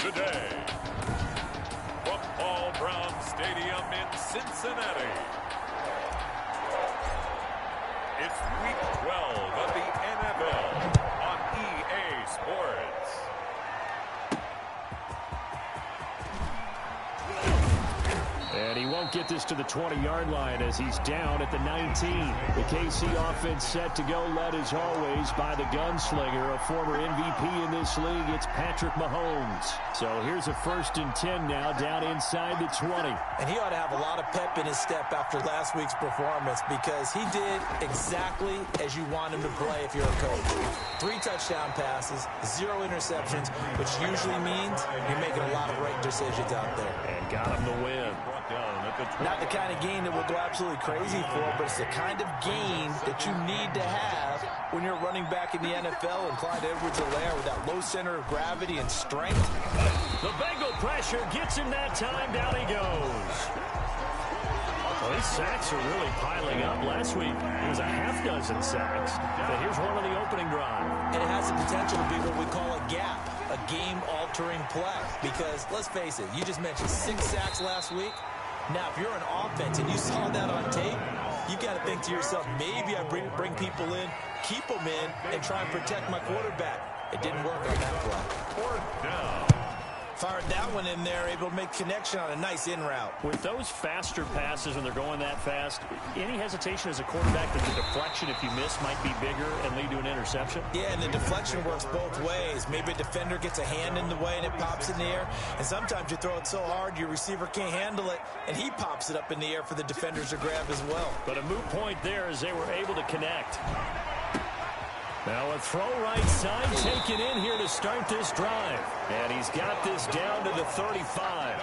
today. From Paul Brown Stadium in Cincinnati, it's Week 12 of the NFL on EA Sports. And he won't get this to the 20-yard line as he's down at the 19. The KC offense set to go, led as always by the gunslinger, a former MVP in this league. It's Patrick Mahomes. So here's a 1st and 10 now, down inside the 20. And he ought to have a lot of pep in his step after last week's performance because he did exactly as you want him to play if you're a coach. 3 touchdown passes, 0 interceptions, which usually means you're making a lot of right decisions out there. And got him to win. Not the kind of game that we'll go absolutely crazy for, but it's the kind of game that you need to have when you're running back in the NFL, and Clyde Edwards-Helaire with that low center of gravity and strength. The Bengal pressure gets him that time. Down he goes. Well, these sacks are really piling up. Last week, it was a half-dozen sacks. But here's one on the opening drive. And it has the potential to be what we call a gap, a game-altering play. Because, let's face it, you just mentioned 6 sacks last week. Now, if you're an offense and you saw that on tape, you got to think to yourself, maybe I bring people in, keep them in, and try and protect my quarterback. It didn't work on that play. 4th down. Fired that one in there, able to make connection on a nice in route. With those faster passes when they're going that fast, any hesitation as a quarterback that the deflection, if you miss, might be bigger and lead to an interception? Yeah, and the deflection works both ways. Maybe a defender gets a hand in the way and it pops in the air. And sometimes you throw it so hard your receiver can't handle it, and he pops it up in the air for the defenders to grab as well. But a moot point there as they were able to connect. Now a throw right side taken in here to start this drive. And he's got this down to the 35.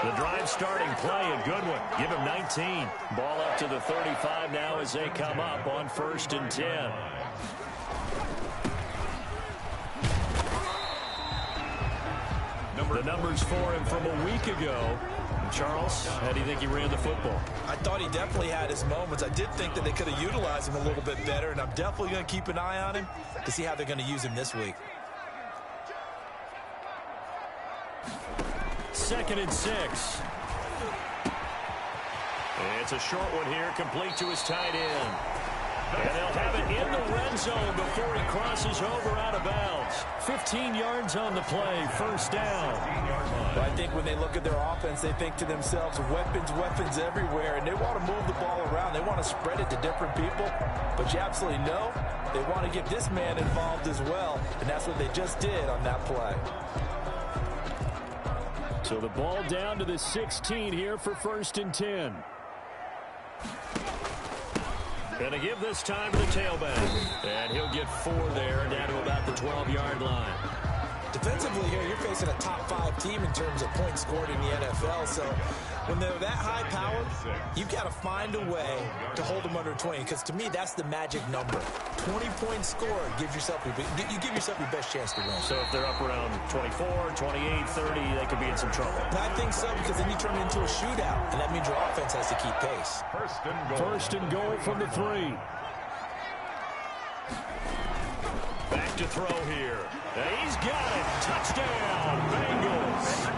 The drive starting play, a good one. Give him 19. Ball up to the 35 now as they come up on 1st and 10. The numbers for him from a week ago. Charles, how do you think he ran the football? I thought he definitely had his moments. I did think that they could have utilized him a little bit better, and I'm definitely going to keep an eye on him to see how they're going to use him this week. 2nd and 6. It's a short one here, complete to his tight end. And they'll have it in the red zone before he crosses over out of bounds. 15 yards on the play, 1st down. Well, I think when they look at their offense, they think to themselves, weapons everywhere, and they want to move the ball around. They want to spread it to different people. But you absolutely know they want to get this man involved as well, and that's what they just did on that play. So the ball down to the 16 here for 1st and 10. And to give this time to the tailback. And he'll get 4 there, down to about the 12-yard line. Defensively here, you're facing a top-5 team in terms of points scored in the NFL. So when they're that high-powered, you've got to find a way to hold them under 20. Because to me, that's the magic number. 20 points scored gives yourself you give yourself your best chance to win. So if they're up around 24, 28, 30, they could be in some trouble. I think so, because then you turn it into a shootout, and that means your offense has to keep pace. 1st and goal from the 3. Back to throw here. He's got it. Touchdown, Bengals.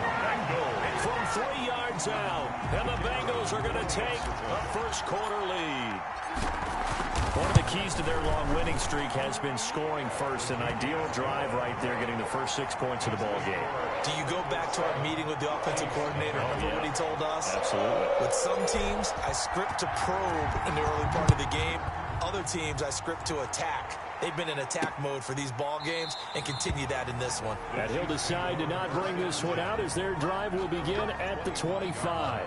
From 3 yards out. And the Bengals are going to take a 1st quarter lead. One of the keys to their long winning streak has been scoring first. An ideal drive right there, getting the first 6 points of the ball game. Do you go back to our meeting with the offensive coordinator? Remember what he told us? Absolutely. With some teams, I script to probe in the early part of the game. Other teams, I script to attack. They've been in attack mode for these ball games and continue that in this one. And he'll decide to not bring this one out as their drive will begin at the 25.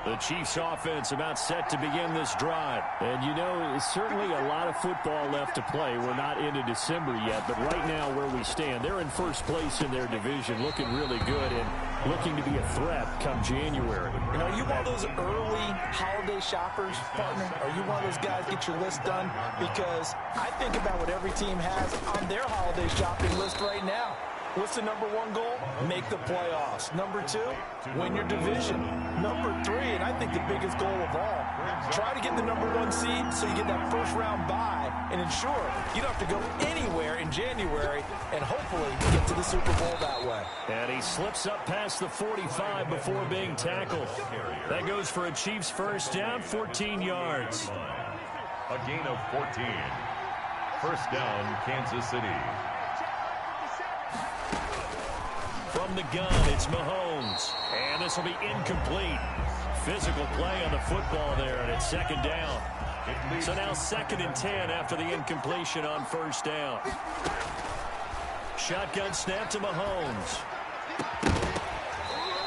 The Chiefs offense about set to begin this drive. And, you know, it's certainly a lot of football left to play. We're not into December yet, but right now where we stand, they're in 1st place in their division, looking really good and looking to be a threat come January. You know, are you one of those early holiday shoppers, partner? Are you one of those guys get your list done? Because I think about what every team has on their holiday shopping list right now. What's the number 1 goal? Make the playoffs. Number 2, win your division. Number 3, and I think the biggest goal of all, try to get the number 1 seed so you get that 1st round bye and ensure you don't have to go anywhere in January and hopefully get to the Super Bowl that way. And he slips up past the 45 before being tackled. That goes for a Chiefs first down, 14 yards. A gain of 14. First down, Kansas City. From the gun, it's Mahomes. And this will be incomplete. Physical play on the football there, and it's second down. So now 2nd and 10 after the incompletion on first down. Shotgun snap to Mahomes.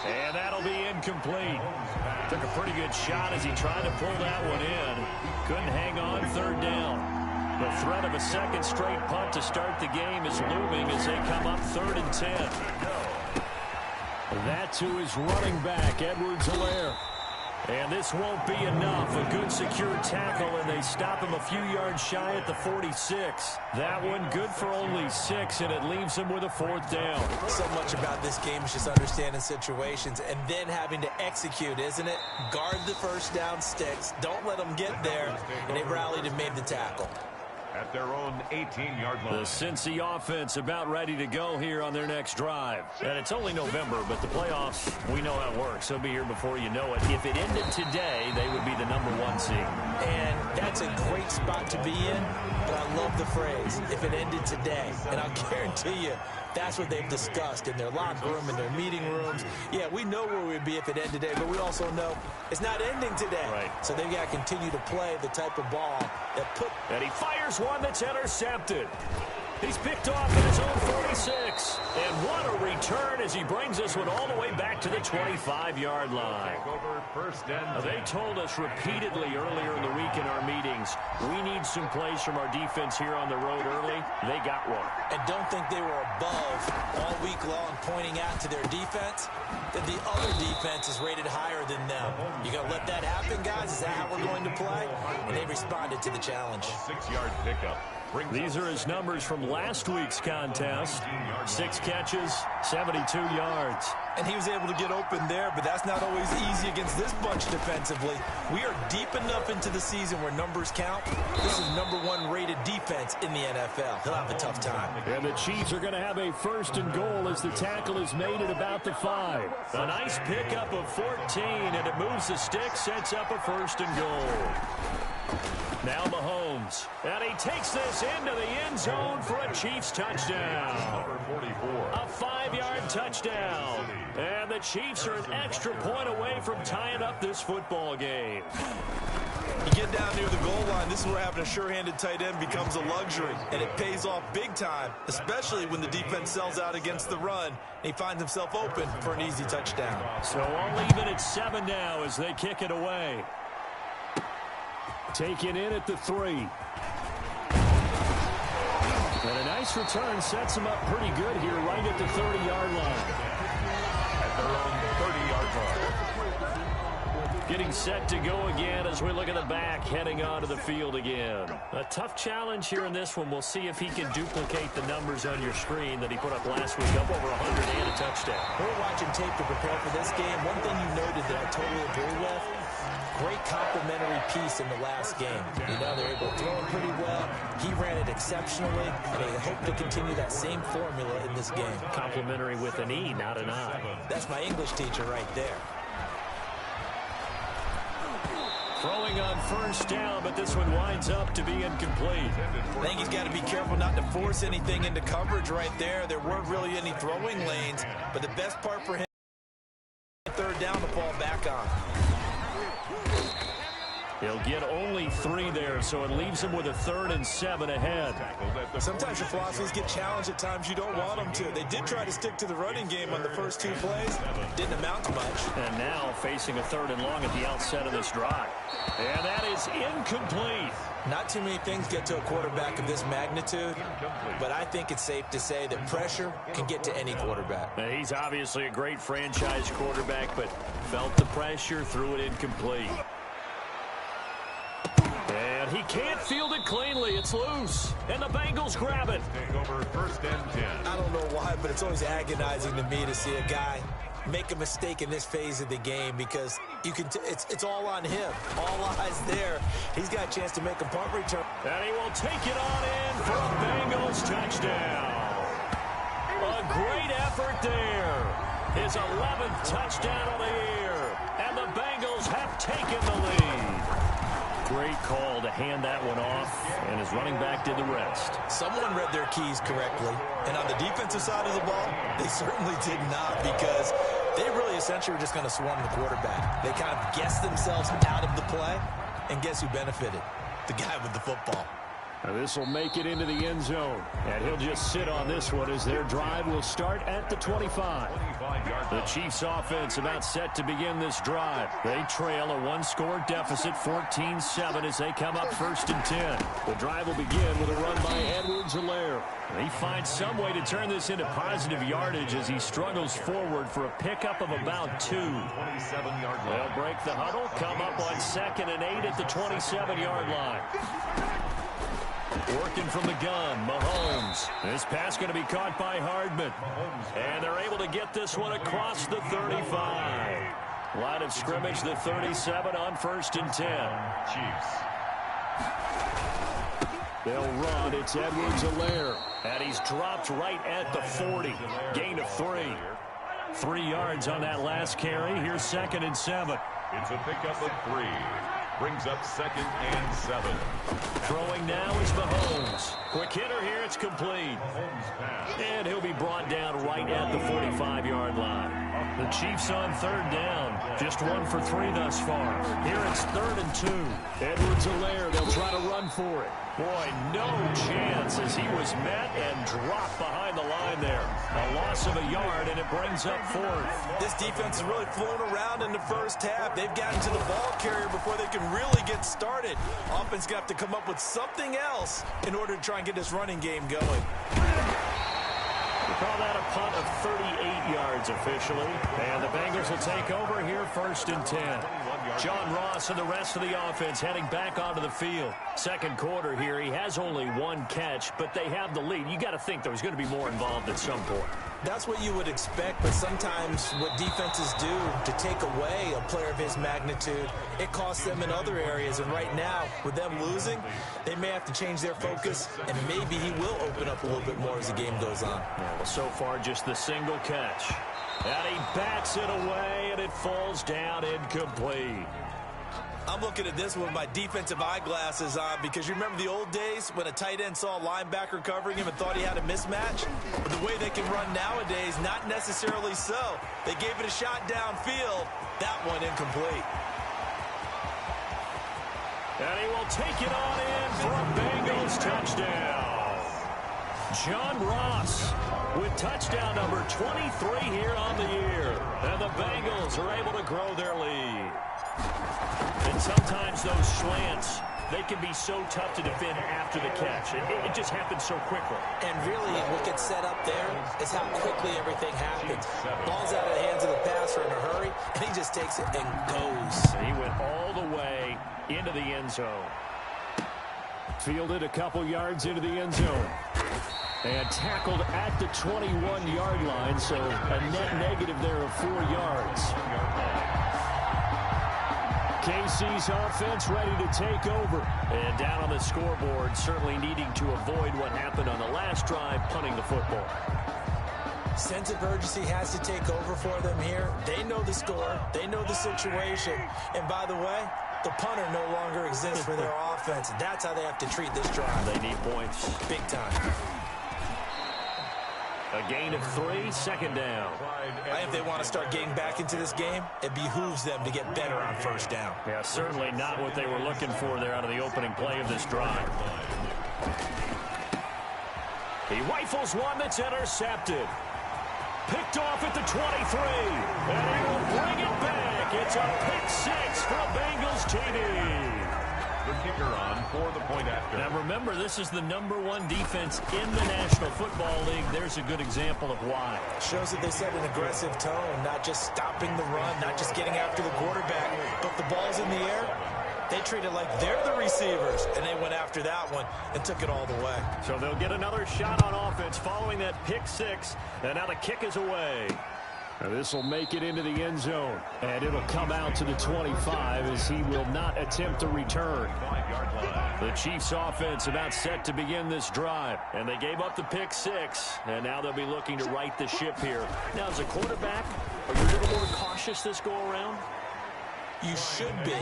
And that'll be incomplete. Took a pretty good shot as he tried to pull that one in. Couldn't hang on, 3rd down. The threat of a second straight punt to start the game is looming as they come up 3rd and 10. That to his running back, Edwards-Helaire. And this won't be enough. A good secure tackle, and they stop him a few yards shy at the 46. That one good for only 6, and it leaves him with a 4th down. So much about this game is just understanding situations and then having to execute, isn't it? Guard the first down sticks. Don't let them get there. And they rallied and made the tackle. At their own 18-yard line. The Cincy offense about ready to go here on their next drive. And it's only November, but the playoffs, we know how it works. They'll be here before you know it. If it ended today, they would be the #1 seed. And that's a great spot to be in, but I love the phrase, if it ended today. And I'll guarantee you, that's what they've discussed in their locker room, in their meeting rooms. Yeah, we know where we'd be if it ended today, but we also know it's not ending today. Right. So they've got to continue to play the type of ball that put... And he fires one that's intercepted. He's picked off at his own 46. And what a return as he brings this one all the way back to the 25-yard line. They told us repeatedly earlier in the week in our meetings, we need some plays from our defense here on the road early. They got one. And don't think they were above all week long pointing out to their defense that the other defense is rated higher than them. You going to let that happen, guys? Is that how we're going to play? And they responded to the challenge. 6-yard pickup. These are his numbers from last week's contest. 6 catches, 72 yards. And he was able to get open there, but that's not always easy against this bunch defensively. We are deep enough into the season where numbers count. This is #1 rated defense in the NFL. He'll have a tough time. And the Chiefs are going to have a 1st and goal as the tackle is made at about the 5. A nice pickup of 14, and it moves the stick, sets up a 1st and goal. Now Mahomes. And he takes this into the end zone for a Chiefs touchdown. A 5-yard touchdown. And the Chiefs are an extra point away from tying up this football game. You get down near the goal line, this is where having a sure-handed tight end becomes a luxury. And it pays off big time, especially when the defense sells out against the run. And he finds himself open for an easy touchdown. So all even at 7 now as they kick it away. Taken in at the 3. And a nice return sets him up pretty good here right at the 30-yard line. At their own 30-yard line. Getting set to go again as we look at the back heading onto the field again. A tough challenge here in this one. We'll see if he can duplicate the numbers on your screen that he put up last week, up over 100 and a touchdown. We're watching tape to prepare for this game. One thing you noted that I totally agree with, great complimentary piece in the last game. You know, they're able to throw it pretty well. He ran it exceptionally, and they hope to continue that same formula in this game. Complimentary with an E, not an I. That's my English teacher right there. Throwing on 1st down, but this one winds up to be incomplete. I think he's got to be careful not to force anything into coverage right there. There weren't really any throwing lanes, but the best part for him, 3rd down to fall back on. He'll get only 3 there, so it leaves him with a 3rd and 7 ahead. Sometimes your philosophies get challenged at times you don't want them to. They did try to stick to the running game on the first 2 plays. Didn't amount to much. And now facing a 3rd and long at the outset of this drive. And that is incomplete. Not too many things get to a quarterback of this magnitude, but I think it's safe to say that pressure can get to any quarterback. Now, he's obviously a great franchise quarterback, but felt the pressure, threw it incomplete. And he can't field it cleanly. It's loose. And the Bengals grab it. Take over 1st and 10. I don't know why, but it's always agonizing to me to see a guy make a mistake in this phase of the game because you can it's all on him. All eyes there. He's got a chance to make a punt return. And he will take it on in for a Bengals touchdown. A great effort there. his 11th touchdown of the year. And the Bengals have taken the lead. Great call to hand that one off, and his running back did the rest. Someone read their keys correctly, and on the defensive side of the ball, they certainly did not, because they really essentially were just going to swarm the quarterback. They kind of guessed themselves out of the play, and guess who benefited? The guy with the football. This will make it into the end zone, and he'll just sit on this one as their drive will start at the 25. The Chiefs offense about set to begin this drive. They trail a one-score deficit, 14-7, as they come up 1st and 10. The drive will begin with a run by Edwards-Helaire. He finds some way to turn this into positive yardage as he struggles forward for a pickup of about 2. They'll break the huddle, come up on 2nd and 8 at the 27-yard line. Working from the gun, Mahomes. This pass going to be caught by Hardman. And they're able to get this one across the 35. Line of scrimmage, the 37 on 1st and 10. Chiefs. They'll run. It's Edwards-Helaire. And he's dropped right at the 40. Gain of 3. 3 yards on that last carry. Here's 2nd and 7. It's a pickup of 3. Brings up 2nd and 7. Throwing now is Mahomes. Quick hitter here. It's complete. And he'll be brought down right at the 45-yard line. The Chiefs on 3rd down. Just 1 for 3 thus far. Here it's 3rd and 2. Edwards-Helaire. They'll try to run for it. Boy, no chance as he was met and dropped behind the line there. A loss of a yard, and it brings up 4th. This defense is really flown around in the first half. They've gotten to the ball carrier before they can really get started. Offense got to come up with something else in order to try and get this running game going. We call that a punt of 38 yards officially. And the Bengals will take over here 1st and 10. John Ross and the rest of the offense heading back onto the field. Second quarter here, he has only 1 catch, but they have the lead. You got to think there's going to be more involved at some point. That's what you would expect, but sometimes what defenses do to take away a player of his magnitude, it costs them in other areas. And right now, with them losing, they may have to change their focus, and maybe he will open up a little bit more as the game goes on. Yeah, well, so far, just the single catch. And he bats it away, and it falls down incomplete. I'm looking at this with my defensive eyeglasses on, because you remember the old days when a tight end saw a linebacker covering him and thought he had a mismatch? But the way they can run nowadays, not necessarily so. They gave it a shot downfield. That one incomplete. And he will take it on in for a Bengals touchdown. John Ross with touchdown number 23 here on the year. And the Bengals are able to grow their lead. And sometimes those slants, they can be so tough to defend after the catch. It just happens so quickly. And really, what gets set up there is how quickly everything happens. Ball's out of the hands of the passer in a hurry, and he just takes it and goes. He went all the way into the end zone. Fielded a couple yards into the end zone. And tackled at the 21-yard line, so a net negative there of 4 yards. KC's offense ready to take over. And down on the scoreboard, certainly needing to avoid what happened on the last drive, punting the football. Sense of urgency has to take over for them here. They know the score. They know the situation. And by the way, the punter no longer exists for their offense. That's how they have to treat this drive. They need points. Big time. A gain of 3, 2nd down. If they want to start getting back into this game, it behooves them to get better on 1st down. Yeah, certainly not what they were looking for there out of the opening play of this drive. He rifles one that's intercepted. Picked off at the 23. And he will bring it back. It's a pick 6 for a Bengals TD. The kicker on for the point after. Now remember, this is the #1 defense in the National Football League. There's a good example of why. Shows that they set an aggressive tone, not just stopping the run, not just getting after the quarterback, but the ball's in the air. They treat it like they're the receivers, and they went after that one and took it all the way. So they'll get another shot on offense following that pick 6, and now the kick is away. Now this will make it into the end zone, and it'll come out to the 25 as he will not attempt to return. 25-yard line. The Chiefs offense about set to begin this drive. And they gave up the pick 6. And now they'll be looking to right the ship here. Now, as a quarterback, are you a little more cautious this go-around? You should be,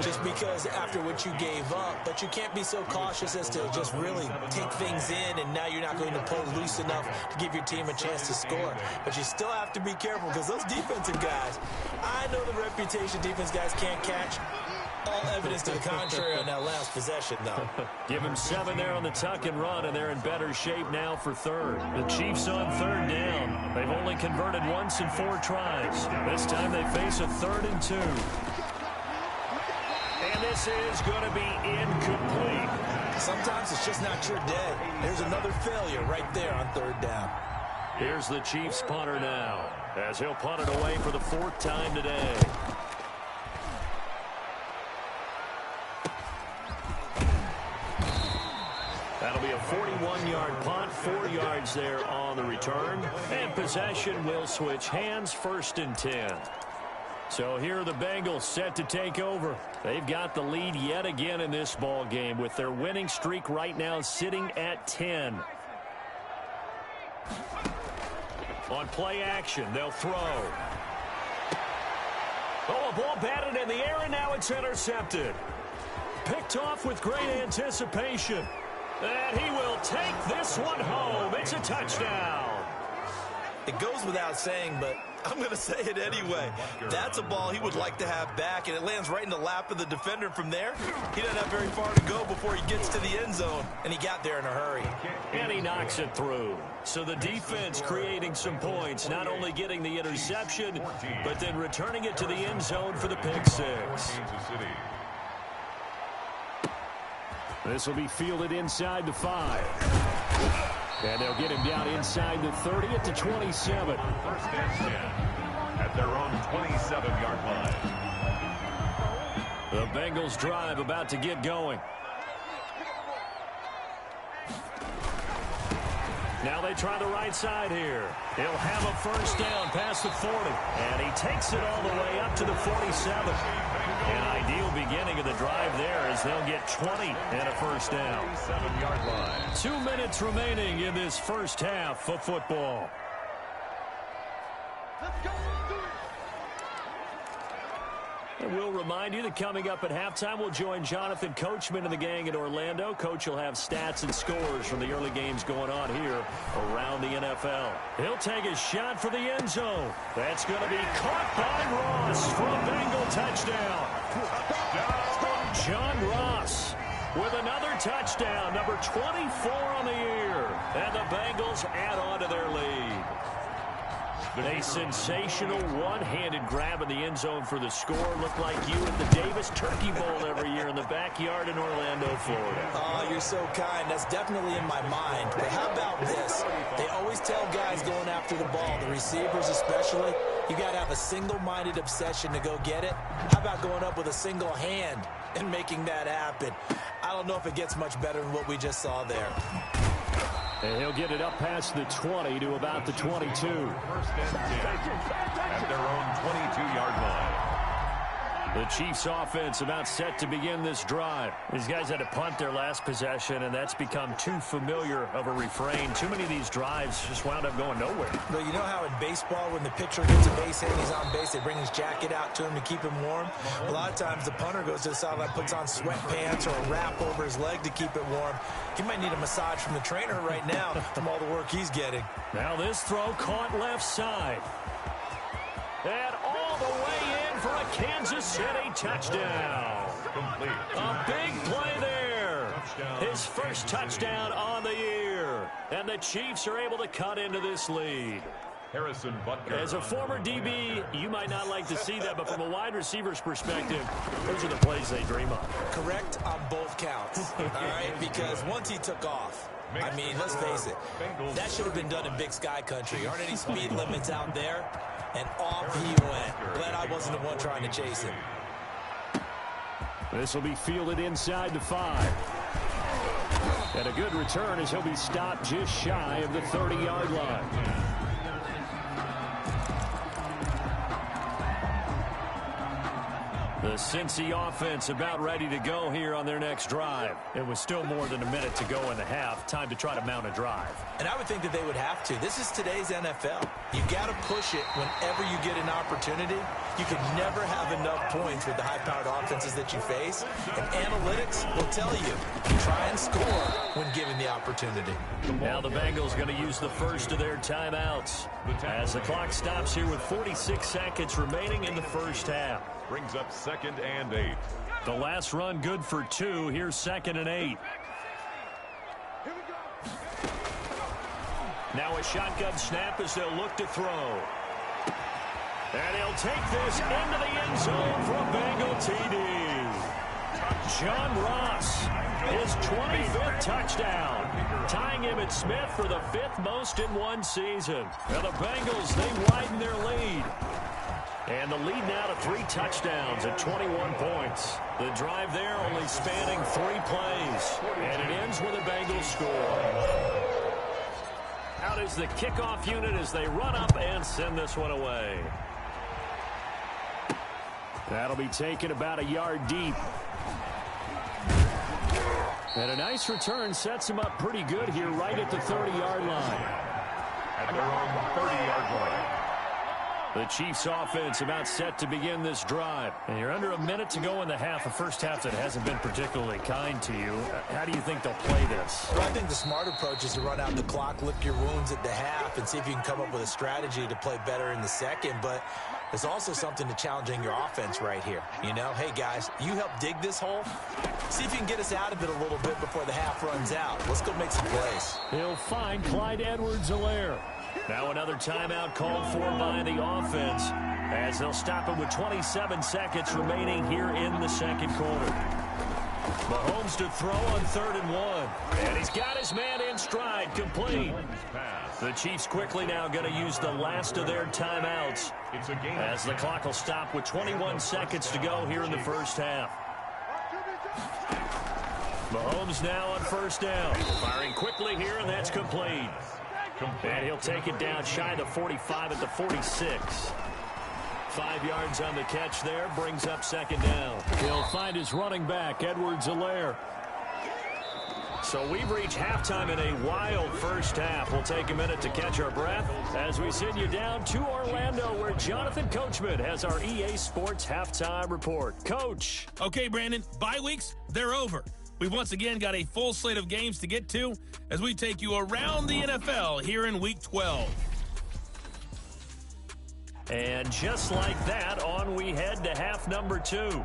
just because after what you gave up. But you can't be so cautious as to just really take things in, and now you're not going to pull loose enough to give your team a chance to score. But you still have to be careful, because those defensive guys, I know the reputation defense guys can't catch. All evidence to the contrary on that last possession, though. Give him 7 there on the tuck and run, and they're in better shape now for third. The Chiefs on third down. They've only converted once in 4 tries. This time they face a 3rd and 2. And this is going to be incomplete. Sometimes it's just not your day. There's another failure right there on 3rd down. Here's the Chiefs punter now, as he'll punt it away for the 4th time today. That'll be a 41-yard punt, 4 yards there on the return. And possession will switch hands, 1st and 10. So here are the Bengals set to take over. They've got the lead yet again in this ball game with their winning streak right now sitting at 10. On play action, they'll throw. Oh, a ball batted in the air, and now it's intercepted. Picked off with great anticipation. And he will take this one home. It's a touchdown. It goes without saying, but I'm going to say it anyway. That's a ball he would like to have back, and it lands right in the lap of the defender from there. He doesn't have very far to go before he gets to the end zone, and he got there in a hurry. And he knocks it through. So the defense creating some points, not only getting the interception, but then returning it to the end zone for the pick 6. This will be fielded inside the 5. And they'll get him down inside the 30 at the 27. 1st and 10 at their own 27-yard line. The Bengals drive about to get going. Now they try the right side here. He'll have a 1st down past the 40. And he takes it all the way up to the 47. An ideal beginning of the drive there as they'll get 20 and a 1st down. 7-yard line. 2 minutes remaining in this first half of football. And we'll remind you that coming up at halftime, we'll join Jonathan Coachman and the gang in Orlando. Coach will have stats and scores from the early games going on here around the NFL. He'll take a shot for the end zone. That's going to be caught by Ross for a Bengal touchdown. John Ross with another touchdown, number 24 on the year. And the Bengals add on to their lead. A sensational one-handed grab in the end zone for the score. Looked like you at the Davis Turkey Bowl every year in the backyard in Orlando, Florida. Oh, you're so kind. That's definitely in my mind. But how about this? They always tell guys going after the ball, the receivers especially, you got to have a single-minded obsession to go get it. How about going up with a single hand and making that happen? I don't know if it gets much better than what we just saw there. And he'll get it up past the 20 to about the 22. 1st and 10 at their own 22-yard line. The Chiefs offense about set to begin this drive. These guys had to punt their last possession, and that's become too familiar of a refrain. Too many of these drives just wound up going nowhere. But you know how in baseball, when the pitcher gets a base hit and he's on base, they bring his jacket out to him to keep him warm? A lot of times the punter goes to the sideline, puts on sweatpants or a wrap over his leg to keep it warm. He might need a massage from the trainer right now from all the work he's getting. Now this throw caught left side. And all the way in for a Kansas City touchdown. Complete. A big play there. His first touchdown on the year. And the Chiefs are able to cut into this lead. Harrison Butker. As a former DB, you might not like to see that, but from a wide receiver's perspective, those are the plays they dream of. Correct on both counts, all right? Because once he took off, I mean, let's face it, that should have been done in Big Sky Country. Aren't any speed limits out there? And off he went. Glad I wasn't the one trying to chase him. This will be fielded inside the 5. And a good return as he'll be stopped just shy of the 30-yard line. The Cincy offense about ready to go here on their next drive. It was still more than a minute to go in the half. Time to try to mount a drive. And I would think that they would have to. This is today's NFL. You got to push it whenever you get an opportunity. You can never have enough points with the high-powered offenses that you face. And analytics will tell you, try and score when given the opportunity. Now the Bengals going to use the first of their timeouts as the clock stops here with 46 seconds remaining in the first half. Brings up 2nd and 8. The last run good for 2. Here's 2nd and 8. Now a shotgun snap as they'll look to throw. And he'll take this into the end zone for a Bengal TD. John Ross, his 25th touchdown, tying him at Smith for the 5th most in one season. And the Bengals, they widen their lead. And the lead now to 3 touchdowns at 21 points. The drive there only spanning 3 plays. And it ends with a Bengals score. Out is the kickoff unit as they run up and send this one away. That'll be taken about a yard deep. And a nice return sets him up pretty good here right at the 30-yard line. At their own 30-yard line. The Chiefs offense about set to begin this drive. And you're under a minute to go in the half, a first half that hasn't been particularly kind to you. How do you think they'll play this? Well, I think the smart approach is to run out the clock, lick your wounds at the half, and see if you can come up with a strategy to play better in the second. But there's also something to challenging your offense right here. You know, hey, guys, you help dig this hole. See if you can get us out of it a little bit before the half runs out. Let's go make some plays. He'll find Clyde Edwards-Helaire. Now another timeout called for by the offense as they'll stop it with 27 seconds remaining here in the second quarter. Mahomes to throw on 3rd and 1. And he's got his man in stride, complete. The Chiefs quickly now going to use the last of their timeouts as the clock will stop with 21 seconds to go here in the first half. Mahomes now on 1st down. Firing quickly here, and that's complete. And he'll take it down shy of the 45 at the 46. 5 yards on the catch there, brings up 2nd down. He'll find his running back, Edwards-Helaire. So we've reached halftime in a wild first half. We'll take a minute to catch our breath as we send you down to Orlando, where Jonathan Coachman has our EA Sports Halftime Report. Coach. Okay, Brandon, bye weeks, they're over. We've once again got a full slate of games to get to as we take you around the NFL here in Week 12. And just like that, on we head to half number 2.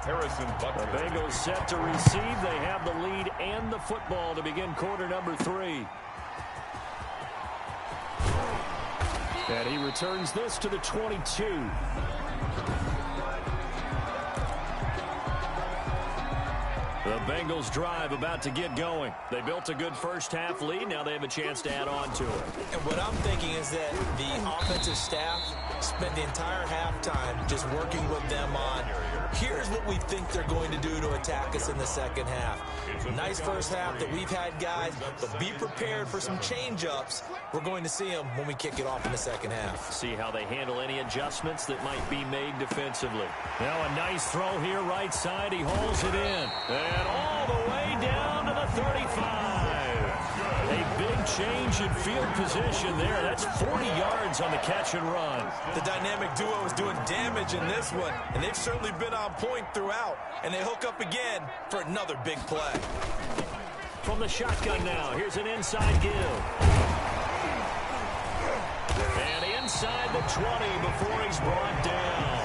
Harrison Butker. The Bengals set to receive. They have the lead and the football to begin quarter number 3. And he returns this to the 22. The Bengals drive about to get going. They built a good first half lead. Now they have a chance to add on to it. And what I'm thinking is that the offensive staff spent the entire halftime just working with them on, here's what we think they're going to do to attack us in the second half. Nice first half that we've had, guys, but be prepared for some change-ups. We're going to see them when we kick it off in the second half. See how they handle any adjustments that might be made defensively. Now a nice throw here right side. He hauls it in. And all the way down to the 35. A big change in field position there. That's 40 yards on the catch and run. The dynamic duo is doing damage in this one, and they've certainly been on point throughout. And they hook up again for another big play. From the shotgun now, here's an inside give. And inside the 20 before he's brought down.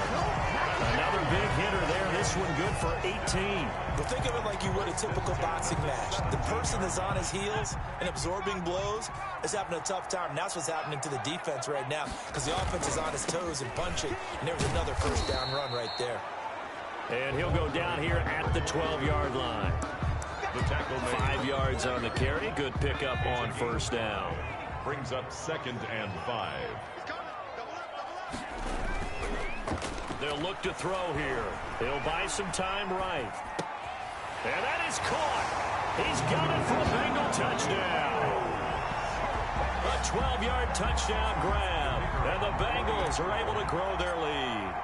Another big hitter there. This one good for 18. But think of it like you would a typical boxing match. The person that's on his heels and absorbing blows is having a tough time. And that's what's happening to the defense right now because the offense is on his toes and punching. And there's another first down run right there. And he'll go down here at the 12-yard line. The tackle made. 5 yards on the carry. Good pickup on first down. Brings up 2nd and 5. They'll look to throw here. They'll buy some time right. And that is caught. He's got it for a Bengal touchdown. A 12-yard touchdown grab. And the Bengals are able to grow their lead.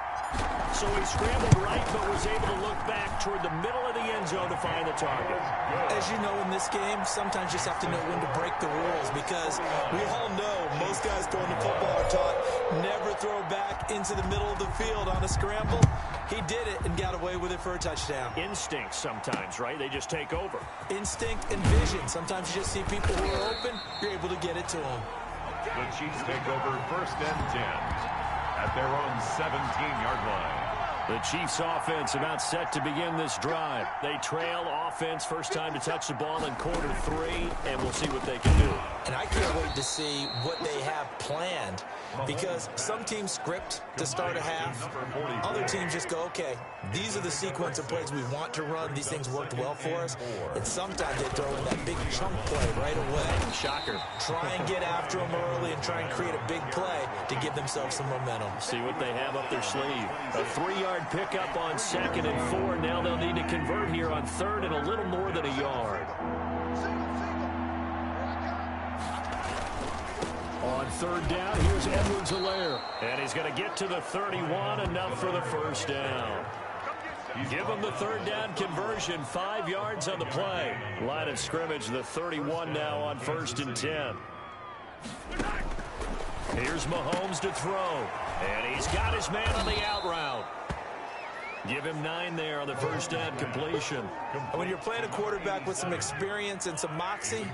So he scrambled right, but was able to look back toward the middle of the end zone to find the target. As you know, in this game, sometimes you just have to know when to break the rules, because we all know most guys throwing the football are taught never throw back into the middle of the field on a scramble. He did it and got away with it for a touchdown. Instinct sometimes, right? They just take over. Instinct and vision. Sometimes you just see people who are open, you're able to get it to them. The Chiefs take over 1st and 10 at their own 17-yard line. The Chiefs offense about set to begin this drive. They trail offense, first time to touch the ball in quarter 3, and we'll see what they can do. And I can't wait to see what they have planned, because some teams script to start a half. Other teams just go, okay, these are the sequence of plays we want to run. These things worked well for us. And sometimes they throw in that big chunk play right away. Shocker. Try and get after them early and try and create a big play to give themselves some momentum. See what they have up their sleeve. A 3-yard pickup on 2nd and 4. Now they'll need to convert here on 3rd and a little more than a yard. On 3rd down, here's Edwards-Helaire. And he's going to get to the 31, enough for the first down. Give him the 3rd down conversion, 5 yards on the play. Line of scrimmage, the 31 now on 1st and 10. Here's Mahomes to throw. And he's got his man on the out route. Give him 9 there on the first down completion. When you're playing a quarterback with some experience and some moxie,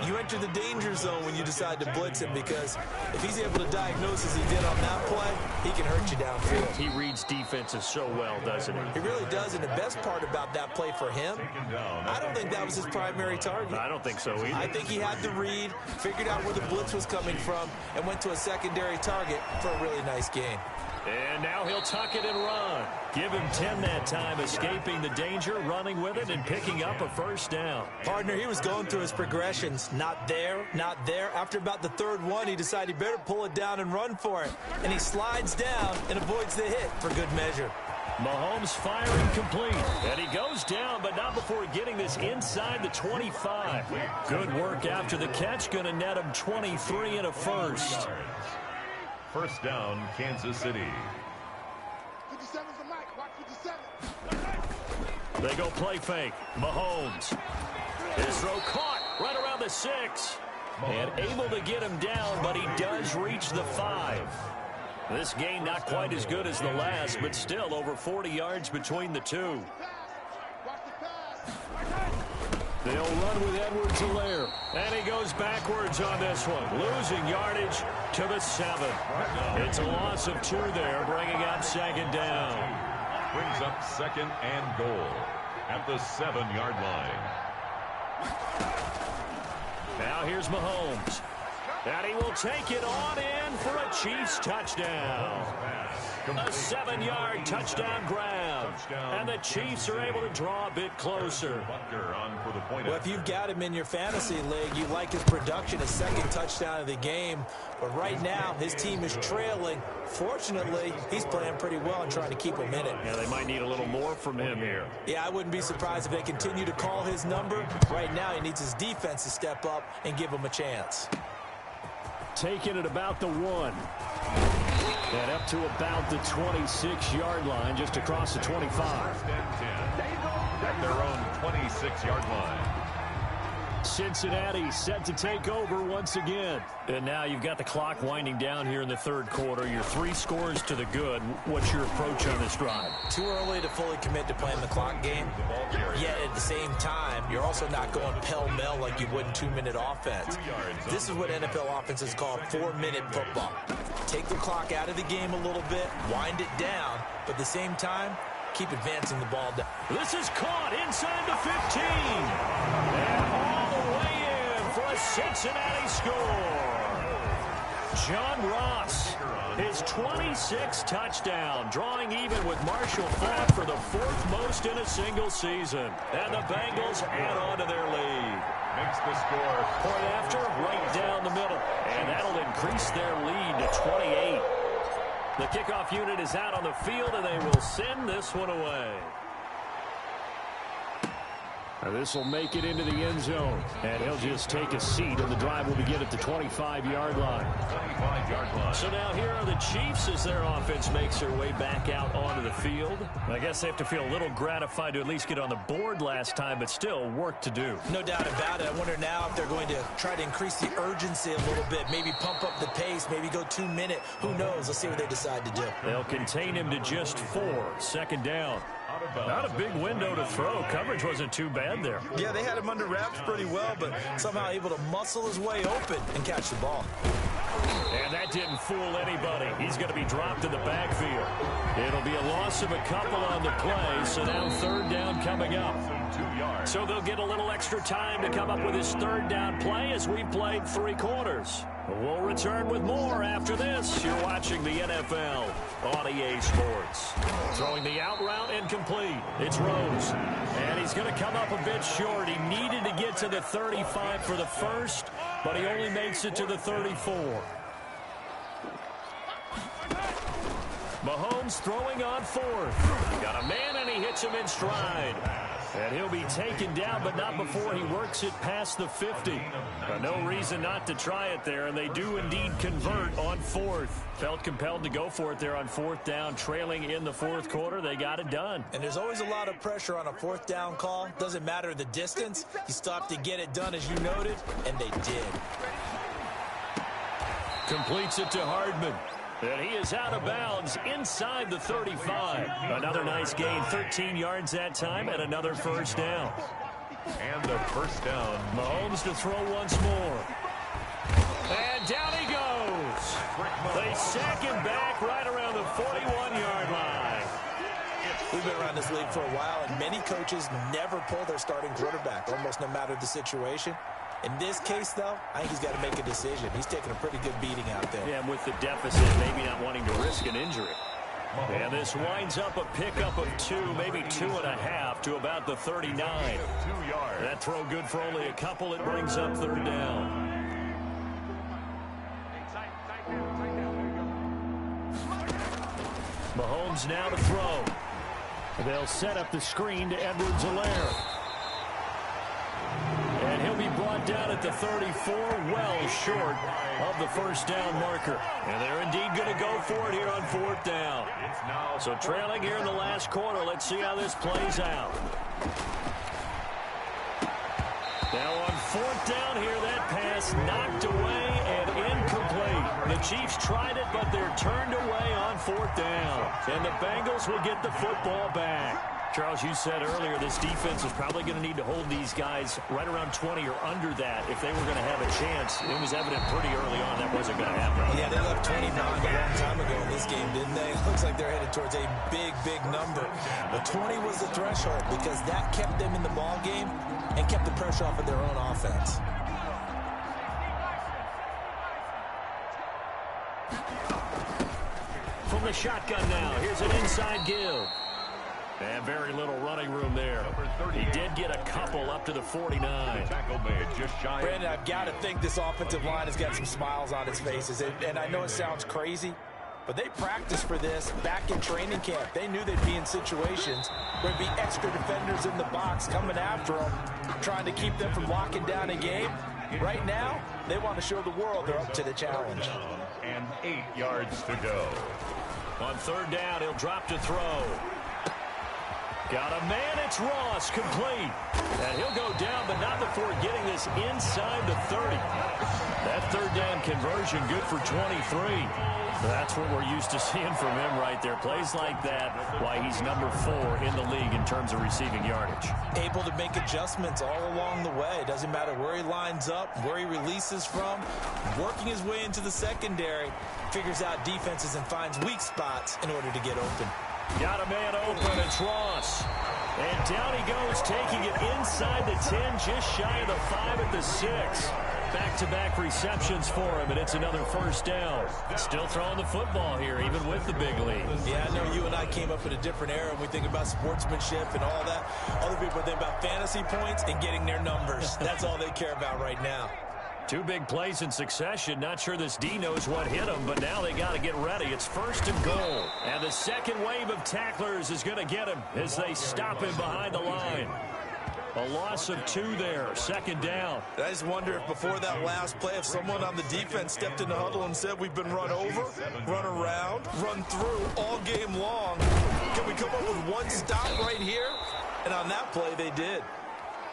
you enter the danger zone when you decide to blitz him, because if he's able to diagnose as he did on that play, he can hurt you downfield. He reads defenses so well, doesn't he? He really does, and the best part about that play for him, I don't think that was his primary target. I don't think so either. I think he had the read, figured out where the blitz was coming from, and went to a secondary target for a really nice gain. And now he'll tuck it and run. Give him 10 that time, escaping the danger, running with it, and picking up a first down. Partner, he was going through his progressions. Not there, not there. After about the 3rd one, he decided he better pull it down and run for it. And he slides down and avoids the hit for good measure. Mahomes firing complete. And he goes down, but not before getting this inside the 25. Good work after the catch. Going to net him 23 and a first. First down, Kansas City. 57's the mic. Watch 57. They go play fake. Mahomes. His throw caught right around the 6. And able to get him down, but he does reach the 5. This gain not quite as good as the last, but still over 40 yards between the two. They'll run with Edwards-Helaire. And he goes backwards on this one. Losing yardage to the 7. It's a loss of 2 there, bringing up 2nd down. Brings up 2nd and goal at the 7-yard line. Now here's Mahomes. And he will take it on in for a Chiefs touchdown. A 7-yard touchdown grab. And the Chiefs are able to draw a bit closer. Well, if you've got him in your fantasy league, you like his production, his 2nd touchdown of the game. But right now, his team is trailing. Fortunately, he's playing pretty well and trying to keep him in it. Yeah, they might need a little more from him here. Yeah, I wouldn't be surprised if they continue to call his number. Right now, he needs his defense to step up and give him a chance. Taking it about the 1. And up to about the 26-yard line, just across the 25. At their own 26-yard line. Cincinnati set to take over once again. And now you've got the clock winding down here in the 3rd quarter. Your 3 scores to the good. What's your approach on this drive? Too early to fully commit to playing the clock game. Yet at the same time, you're also not going pell-mell like you would in 2-minute offense. This is what NFL offenses call 4-minute football. Take the clock out of the game a little bit, wind it down, but at the same time, keep advancing the ball down. This is caught inside the 15. And all the way in for a Cincinnati score. John Ross, his 26th touchdown, drawing even with Marshall Faulk for the 4th most in a single season. And the Bengals add on to their lead. Makes the score. Point after, right down the middle. And that'll increase their lead to 28. The kickoff unit is out on the field, and they will send this one away. This will make it into the end zone. And he'll just take a seat, and the drive will begin at the 25-yard line. 25-yard line. So now here are the Chiefs as their offense makes their way back out onto the field. I guess they have to feel a little gratified to at least get on the board last time, but still work to do. No doubt about it. I wonder now if they're going to try to increase the urgency a little bit, maybe pump up the pace, maybe go 2-minute. Who knows? Let's see what they decide to do. They'll contain him to just 4. Second down. Not a big window to throw. Coverage wasn't too bad there. Yeah, they had him under wraps pretty well, but somehow able to muscle his way open and catch the ball. And that didn't fool anybody. He's going to be dropped in the backfield. It'll be a loss of a couple on the play, so now third down coming up. So they'll get a little extra time to come up with his third down play as we've played 3 quarters. We'll return with more after this. You're watching the NFL on EA Sports. Throwing the out route incomplete. It's Rose. And he's going to come up a bit short. He needed to get to the 35 for the first, but he only makes it to the 34. Mahomes throwing on 4th. Got a man, and he hits him in stride. And he'll be taken down, but not before he works it past the 50. But no reason not to try it there, and they do indeed convert on 4th. Felt compelled to go for it there on 4th down, trailing in the 4th quarter. They got it done. And there's always a lot of pressure on a 4th down call. Doesn't matter the distance. You stop to get it done, as you noted, and they did. Completes it to Hardman. And he is out of bounds inside the 35. Another nice gain, 13 yards that time, and another first down. And the first down. Mahomes to throw once more. And down he goes. They sack him back right around the 41-yard line. We've been around this league for a while, and many coaches never pull their starting quarterback, almost no matter the situation. In this case, though, I think he's got to make a decision. He's taking a pretty good beating out there. Yeah, and with the deficit, maybe not wanting to risk an injury. And this winds up a pickup of 2, maybe 2.5 to about the 39. 2 yards. That throw good for only a couple. It brings up third down. Mahomes now to throw. They'll set up the screen to Edwards-Helaire. And he'll be brought down at the 34, well short of the first down marker. And they're indeed going to go for it here on 4th down. So trailing here in the last quarter. Let's see how this plays out. Now on 4th down here, that pass knocked away and incomplete. The Chiefs tried it, but they're turned away on 4th down. And the Bengals will get the football back. Charles, you said earlier this defense is probably going to need to hold these guys right around 20 or under that if they were going to have a chance. It was evident pretty early on that wasn't going to happen. Yeah, they left 20 behind a long time ago in this game, didn't they? It looks like they're headed towards a big, big number. But 20 was the threshold because that kept them in the ball game and kept the pressure off of their own offense. From the shotgun now, here's an inside give. And very little running room there. He did get a couple up to the 49. Brandon, I've got to think this offensive line has got some smiles on its faces. And I know it sounds crazy, but they practiced for this back in training camp. They knew they'd be in situations where there'd be extra defenders in the box coming after them, trying to keep them from locking down a game. Right now, they want to show the world they're up to the challenge. And 8 yards to go. On 3rd down, he'll drop to throw. Got a man, it's Ross, complete. And he'll go down, but not before getting this inside the 30. That 3rd down conversion good for 23. That's what we're used to seeing from him right there. Plays like that, why he's number 4 in the league in terms of receiving yardage. Able to make adjustments all along the way. Doesn't matter where he lines up, where he releases from. Working his way into the secondary, figures out defenses and finds weak spots in order to get open. Got a man open, it's Ross. And down he goes, taking it inside the 10, just shy of the 5 at the 6. Back-to-back receptions for him, and it's another first down. Still throwing the football here, even with the big lead. Yeah, I know you and I came up in a different era when we think about sportsmanship and all that. Other people think about fantasy points and getting their numbers. That's all they care about right now. 2 big plays in succession. Not sure this D knows what hit him, but now they got to get ready. It's 1st and goal. And the second wave of tacklers is going to get him as they stop him behind the line. A loss of 2 there, second down. I just wonder if before that last play, if someone on the defense stepped in the huddle and said, we've been run over, run around, run through all game long. Can we come up with one stop right here? And on that play, they did.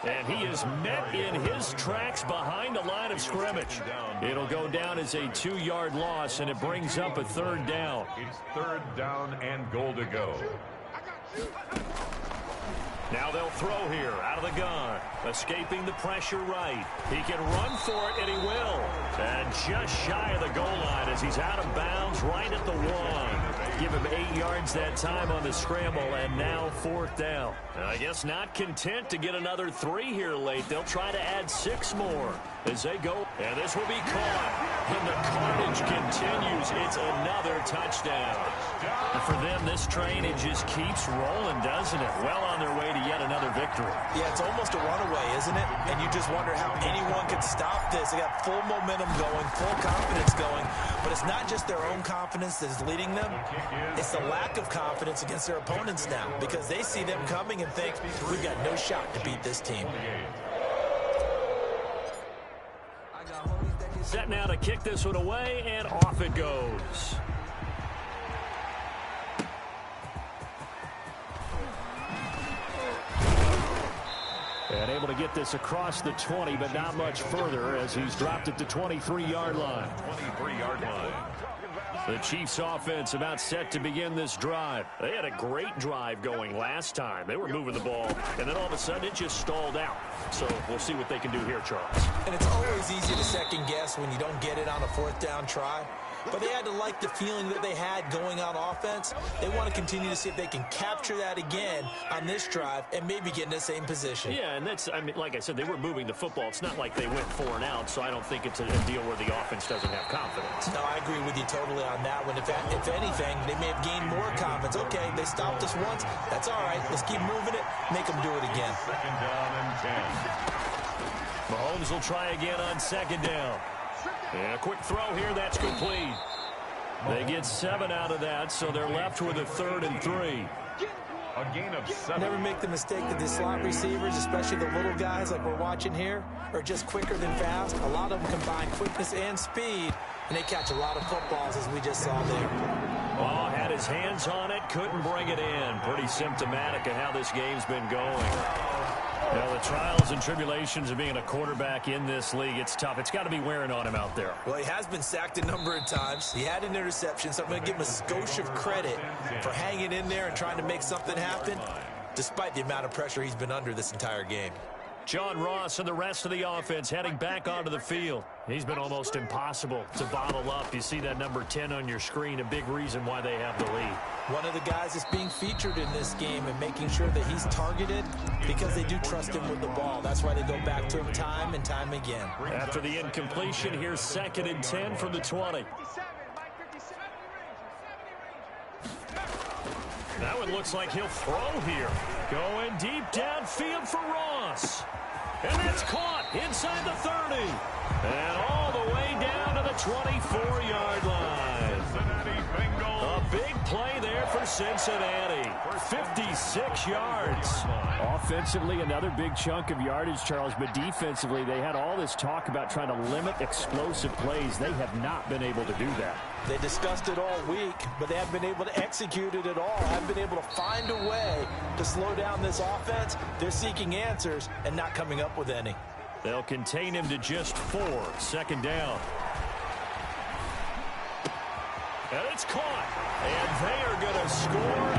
And he is met in his tracks behind the line of scrimmage. It'll go down as a 2-yard loss, and it brings up a 3rd down. It's 3rd down and goal to go. Now they'll throw here out of the gun. Escaping the pressure right. He can run for it, and he will. And just shy of the goal line as he's out of bounds right at the 1. Give him 8 yards that time on the scramble, and now 4th down. I guess not content to get another 3 here late. They'll try to add 6 more as they go. And this will be caught. And the carnage continues. It's another touchdown. And for them, this train, it just keeps rolling, doesn't it? Well on their way to yet another victory. Yeah, it's almost a runaway, isn't it? And you just wonder how anyone could stop this. They got full momentum going, full confidence going. But it's not just their own confidence that's leading them. It's the lack of confidence against their opponents now, because they see them coming and think, we've got no shot to beat this team. Set now to kick this one away, and off it goes. And able to get this across the 20, but not much further as he's dropped it to 23-yard line. 23-yard line. The Chiefs offense about set to begin this drive. They had a great drive going last time. They were moving the ball, and then all of a sudden it just stalled out. So we'll see what they can do here, Charles. And it's always easy to second guess when you don't get it on a 4th down try. But they had to like the feeling that they had going on offense. They want to continue to see if they can capture that again on this drive and maybe get in the same position. Yeah, and that's, I mean, like I said, they were moving the football. It's not like they went 4 and out, so I don't think it's a deal where the offense doesn't have confidence. No, I agree with you totally on that one. If anything, they may have gained more confidence. Okay, they stopped us once. That's all right. Let's keep moving it. Make them do it again. 2nd down and 10. Mahomes will try again on 2nd down. And a quick throw here, that's complete. They get 7 out of that, so they're left with a 3rd and 3. A gain of 7. Never make the mistake that the slot receivers, especially the little guys like we're watching here, are just quicker than fast. A lot of them combine quickness and speed, and they catch a lot of footballs, as we just saw there. Oh, had his hands on it, couldn't bring it in. Pretty symptomatic of how this game's been going. Well, the trials and tribulations of being a quarterback in this league, it's tough. It's got to be wearing on him out there. Well, he has been sacked a number of times. He had an interception, so I'm going to give him a skosh of credit for hanging in there and trying to make something happen, despite the amount of pressure he's been under this entire game. John Ross and the rest of the offense heading back onto the field. He's been almost impossible to bottle up. You see that number 10 on your screen, a big reason why they have the lead. One of the guys that's being featured in this game and making sure that he's targeted because they do trust him with the ball. That's why they go back to him time and time again. After the incompletion, here's 2nd and 10 from the 20. That one looks like he'll throw here. Going deep downfield for Ross. And that's caught inside the 30. And all the way down to the 24-yard line. A big play there for Cincinnati. 56 yards. Offensively, another big chunk of yardage, Charles, but defensively, they had all this talk about trying to limit explosive plays. They have not been able to do that. They discussed it all week, but they haven't been able to execute it at all. Haven't been able to find a way to slow down this offense. They're seeking answers and not coming up with any. They'll contain him to just 4. 2nd down. And it's caught. And they are going to score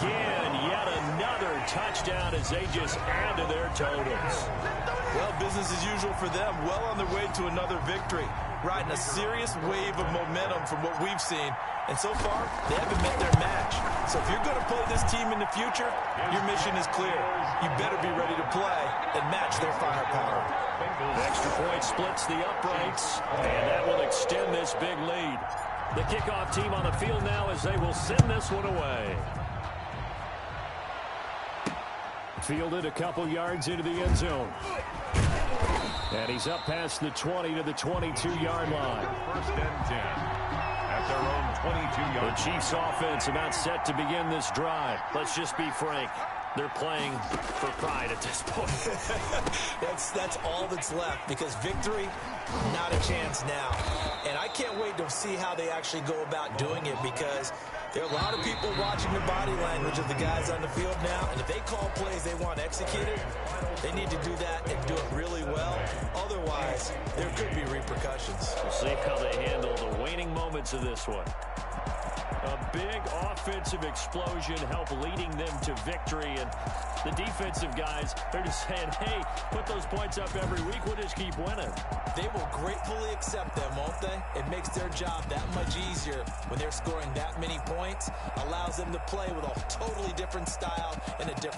again. Yet another touchdown as they just add to their totals. Well, business as usual for them. Well on their way to another victory. Riding a serious wave of momentum from what we've seen. And so far, they haven't met their match. So if you're going to play this team in the future, your mission is clear. You better be ready to play and match their firepower. The extra point splits the uprights, and that will extend this big lead. The kickoff team on the field now as they will send this one away. Fielded a couple yards into the end zone. And he's up past the 20 to the 22-yard line. 1st and 10 at their own 22-yard line. The Chiefs offense about set to begin this drive. Let's just be frank. They're playing for pride at this point. That's all that's left, because victory, not a chance now. And I can't wait to see how they actually go about doing it, because there are a lot of people watching the body language of the guys on the field now, and if they call plays they want executed, they need to do that and do it really well. Otherwise, there could be repercussions. We'll see how they handle the waning moments of this one. A big offensive explosion helped leading them to victory, and the defensive guys, they're just saying, hey, put those points up every week, we'll just keep winning. They will gratefully accept them, won't they? It makes their job that much easier when they're scoring that many points, allows them to play with a totally different style and a different